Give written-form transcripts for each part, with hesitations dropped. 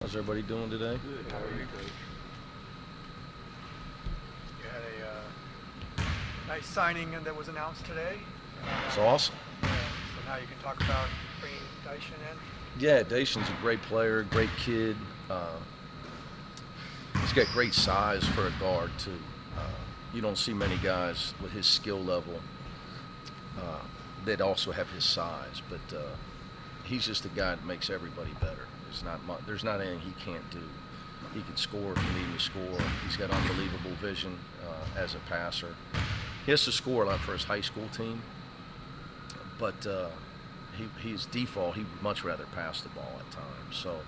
How's everybody doing today? Good. How are you, Coach? You had a nice signing that was announced today. It's awesome. So now you can talk about bringing Dyson in. Yeah, Dation's a great player, great kid. He's got great size for a guard, too. You don't see many guys with his skill level that also have his size, but he's just a guy that makes everybody better. There's not anything he can't do. He can score if you need him to score. He's got unbelievable vision as a passer. He has to score a lot for his high school team, but his default, he'd much rather pass the ball at times. So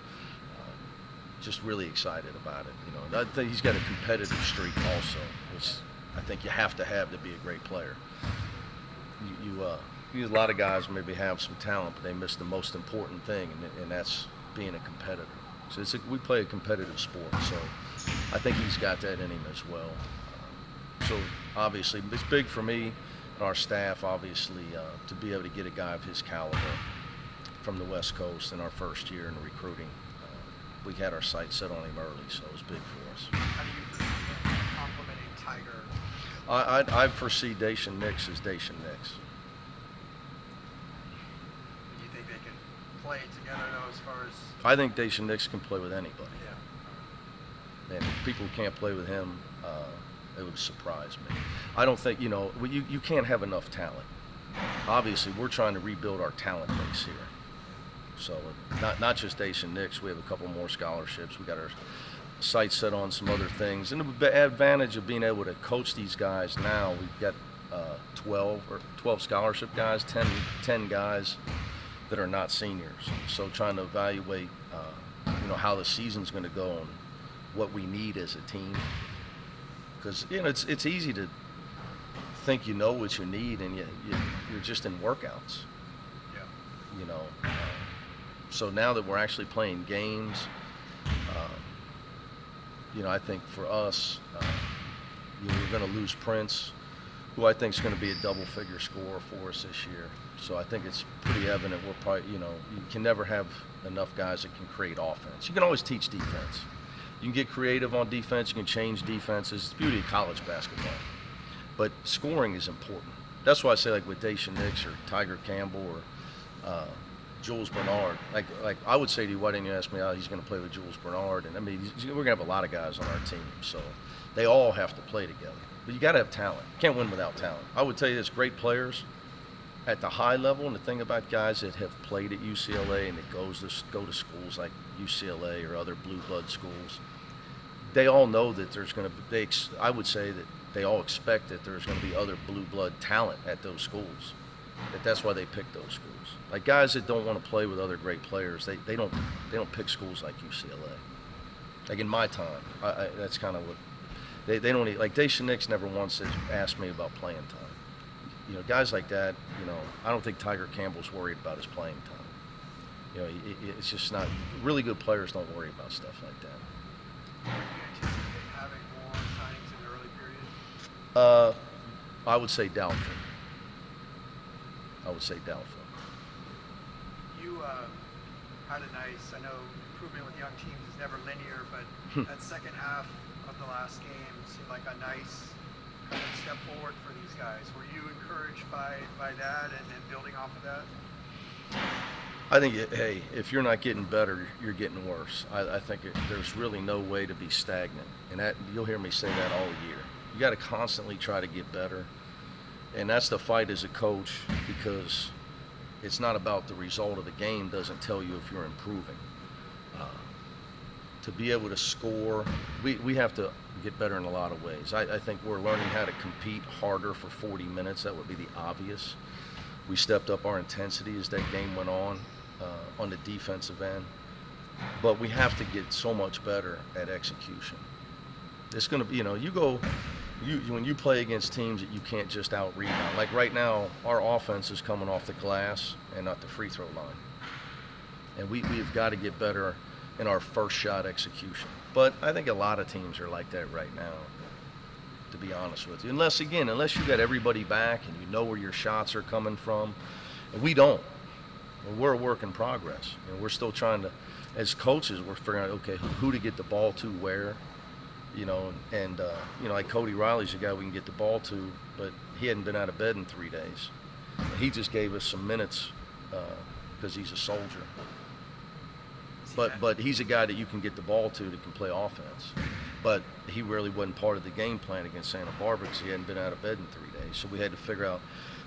just really excited about it. You know, I think he's got a competitive streak also, which I think you have to be a great player. A lot of guys maybe have some talent, but they miss the most important thing, and that's being a competitor. So we play a competitive sport, so I think he's got that in him as well. So obviously, it's big for me and our staff, obviously, to be able to get a guy of his caliber from the West Coast in our first year in recruiting. We had our sights set on him early, so it was big for us. How do you foresee him complimenting Tiger? I foresee Dason Nix as Dason Nix. Do you think they can play together, though, as far as... I think Dason Nix can play with anybody. Yeah. And if people can't play with him, it would surprise me. I don't think, you can't have enough talent. Obviously, we're trying to rebuild our talent base here. So not just Dason Nix, we have a couple more scholarships. We got our sights set on some other things. And the advantage of being able to coach these guys now, we've got 12 scholarship guys, 10 guys that are not seniors. So trying to evaluate, how the season's going to go and what we need as a team. Because, it's easy to think you know what you need and you're just in workouts. Yeah. So now that we're actually playing games, I think for us, we're going to lose Prince, who I think is going to be a double-figure scorer for us this year. So I think it's pretty evident we're probably, you can never have enough guys that can create offense. You can always teach defense. You can get creative on defense. You can change defenses. It's the beauty of college basketball. But scoring is important. That's why I say, like with Dason Nix or Tiger Campbell or Jules Bernard, like I would say to you, why didn't you ask me how he's going to play with Jules Bernard? And I mean, we're going to have a lot of guys on our team, so they all have to play together. But you got to have talent. You can't win without talent. I would tell you this: great players at the high level, and the thing about guys that have played at UCLA and that go to schools like UCLA or other blue blood schools, they all know that there's going to be. I would say that they all expect that there's going to be other blue blood talent at those schools. That's why they pick those schools. Like guys that don't want to play with other great players, they don't pick schools like UCLA. Like in my time, that's kind of what they don't like. Dason Nix never once asked me about playing time. Guys like that. I don't think Tiger Campbell's worried about his playing time. It's just not. Really good players don't worry about stuff like that. Do you anticipate having more signings in the early period? I would say doubtful. You had a nice, I know improvement with young teams is never linear, but that second half of the last game seemed like a nice kind of step forward for these guys. Were you encouraged by that and building off of that? I think, hey, if you're not getting better, you're getting worse. I think there's really no way to be stagnant, and that you'll hear me say that all year. You got to constantly try to get better, and that's the fight as a coach, because it's not about the result of the game. Doesn't tell you if you're improving. To be able to score, we have to get better in a lot of ways. I think we're learning how to compete harder for 40 minutes. That would be the obvious. We stepped up our intensity as that game went on the defensive end. But we have to get so much better at execution. It's going to be, when you play against teams that you can't just out-rebound. Like right now, our offense is coming off the glass and not the free throw line. And we've got to get better in our first shot execution. But I think a lot of teams are like that right now, to be honest with you. Unless you got everybody back and you know where your shots are coming from. And we don't. We're a work in progress. And we're still trying to as coaches, we're figuring out, okay, who to get the ball to where, and like Cody Riley's a guy we can get the ball to, but he hadn't been out of bed in 3 days. He just gave us some minutes because he's a soldier. But he's a guy that you can get the ball to that can play offense. But he really wasn't part of the game plan against Santa Barbara because he hadn't been out of bed in 3 days. So we had to figure out.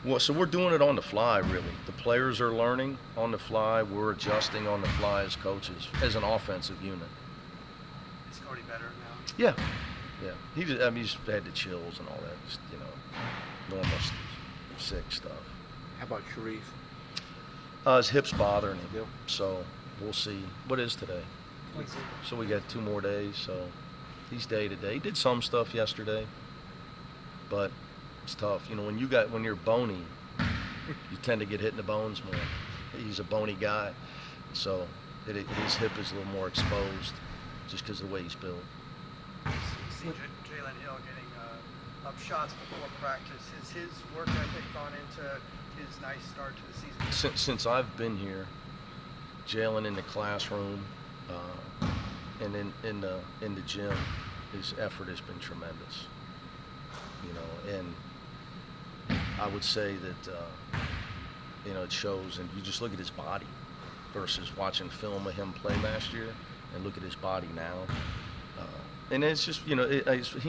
Well, so we're doing it on the fly, really. The players are learning on the fly. We're adjusting on the fly as coaches, as an offensive unit. Is Cody better now? Yeah. He just had the chills and all that, just, normal sick stuff. How about Sharif? His hip's bothering him. Yep. So we'll see. What is today? Wednesday. So we got 2 more days. So he's day to day. He did some stuff yesterday, but it's tough. When you're bony, you tend to get hit in the bones more. He's a bony guy, so his hip is a little more exposed just because of the way he's built. You see Jaylen Hill getting up shots before practice. Has his work ethic gone into his nice start to the season? Since I've been here, Jaylen in the classroom and in the gym, his effort has been tremendous. And I would say that it shows, and you just look at his body versus watching film of him play last year, and look at his body now. And it's just, he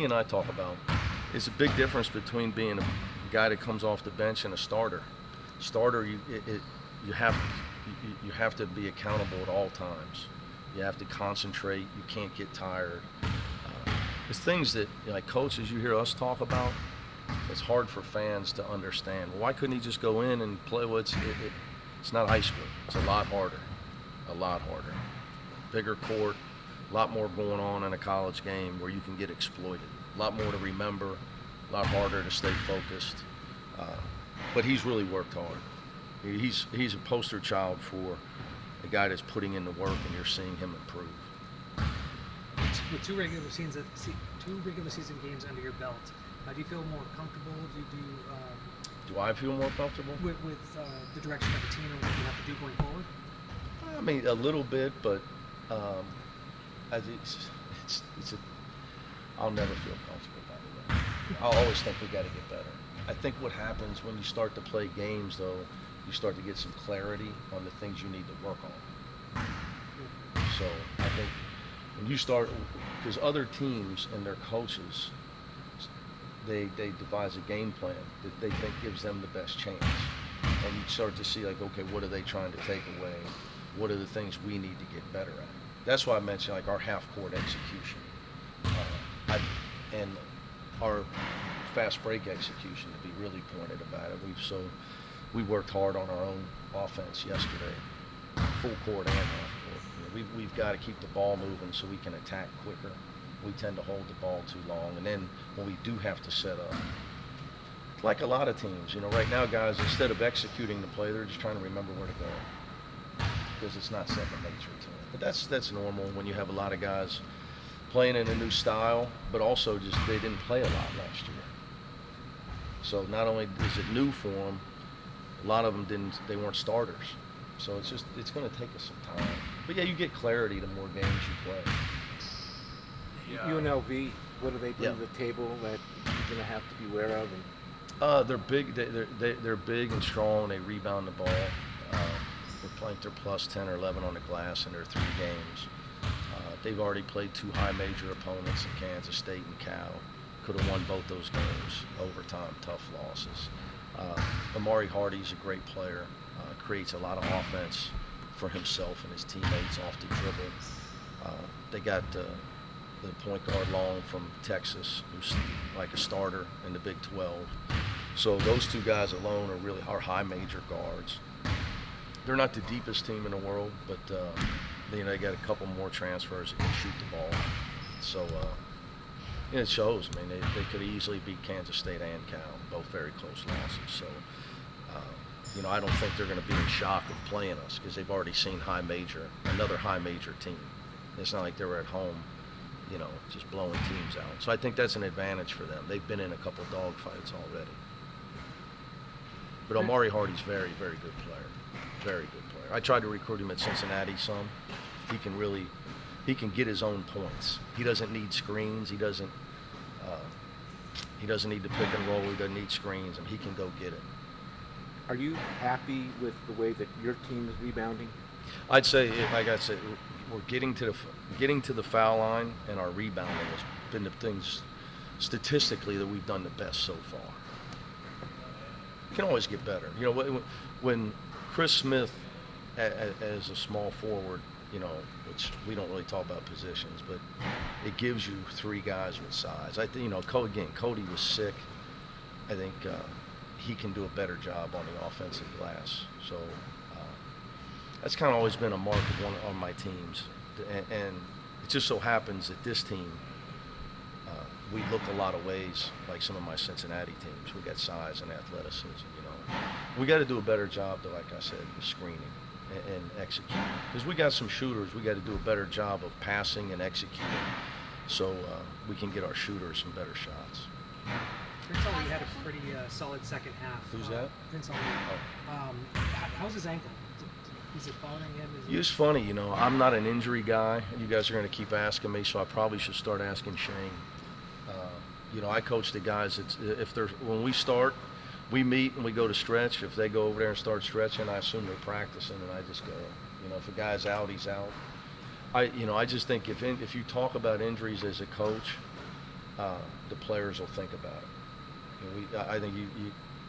and I talk about, it's a big difference between being a guy that comes off the bench and a starter. Starter, you have to be accountable at all times. You have to concentrate. You can't get tired. It's things that, like coaches, you hear us talk about. It's hard for fans to understand. Well, why couldn't he just go in and play? Well, it's not high school. It's a lot harder. Bigger court, a lot more going on in a college game where you can get exploited. A lot more to remember, a lot harder to stay focused. But he's really worked hard. He's a poster child for a guy that's putting in the work, and you're seeing him improve. With two regular season games under your belt, do you feel more comfortable? Do I feel more comfortable? With the direction of the team and what you have to do going forward? I mean, a little bit, but I'll never feel comfortable, by the way. I'll always think we got to get better. I think what happens when you start to play games, though, you start to get some clarity on the things you need to work on. So I think when you start, because other teams and their coaches, they devise a game plan that they think gives them the best chance. And you start to see, like, okay, what are they trying to take away? What are the things we need to get better at? That's why I mentioned, like, our half-court execution. And our fast break execution, to be really pointed about it. We worked hard on our own offense yesterday, full court and half court. We've got to keep the ball moving so we can attack quicker. We tend to hold the ball too long, and then when we do have to set up, like a lot of teams, right now, guys, instead of executing the play, they're just trying to remember where to go because it's not second nature to them. But that's normal when you have a lot of guys playing in a new style, but also just they didn't play a lot last year. So not only is it new for them, a lot of them they weren't starters. So it's going to take us some time. But yeah, you get clarity the more games you play. UNLV, what do they bring to the table that you're going to have to be aware of? They're big. They're big and strong. They rebound the ball. They're plus 10 or 11 on the glass in their 3 games. They've already played 2 high major opponents in Kansas State and Cal. Could have won both those games. Overtime, tough losses. Amari Hardy's a great player. Creates a lot of offense for himself and his teammates off the dribble. They got the point guard Long from Texas, who's like a starter in the Big 12. So those 2 guys alone are really our high major guards. They're not the deepest team in the world, but they got a couple more transfers that can shoot the ball. So it shows. I mean, they could easily beat Kansas State and Cal, both very close losses. So I don't think they're going to be in shock of playing us because they've already seen another high major team. It's not like they were at home, just blowing teams out. So I think that's an advantage for them. They've been in a couple dogfights already. But Amari Hardy's very, very good player. Very good player. I tried to recruit him at Cincinnati some. he can get his own points. He doesn't need screens. He doesn't need to pick and roll. He doesn't need screens, and he can go get it. Are you happy with the way that your team is rebounding? I'd say, like I said, we're getting to the foul line, and our rebounding has been the things statistically that we've done the best so far. We can always get better. You know, when Chris Smith, as a small forward, you know, which we don't really talk about positions, but it gives you 3 guys with size. I think, you know, Cody was sick. I think he can do a better job on the offensive glass. So that's kind of always been a mark of one on my teams. And it just so happens that this team, we look a lot of ways like some of my Cincinnati teams. We got size and athleticism, you know. We got to do a better job, though, like I said, with screening and executing. Because we got some shooters, we got to do a better job of passing and executing so we can get our shooters some better shots. Prince Ali had a pretty solid second half. Who's that? Prince Ali. How's his ankle? Is it bothering him? It's funny, you know, I'm not an injury guy. You guys are going to keep asking me, so I probably should start asking Shane. You know, I coach the guys. When we start, we meet and we go to stretch. If they go over there and start stretching, I assume they're practicing, and I just go. You know, if a guy's out, he's out. I just think if you talk about injuries as a coach, the players will think about it. You know, I think you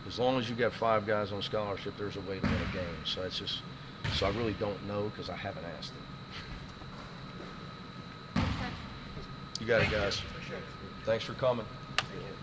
as long as you got 5 guys on scholarship, there's a way to win a game. So I really don't know because I haven't asked them. You got it, guys. Thanks for coming. Thank you.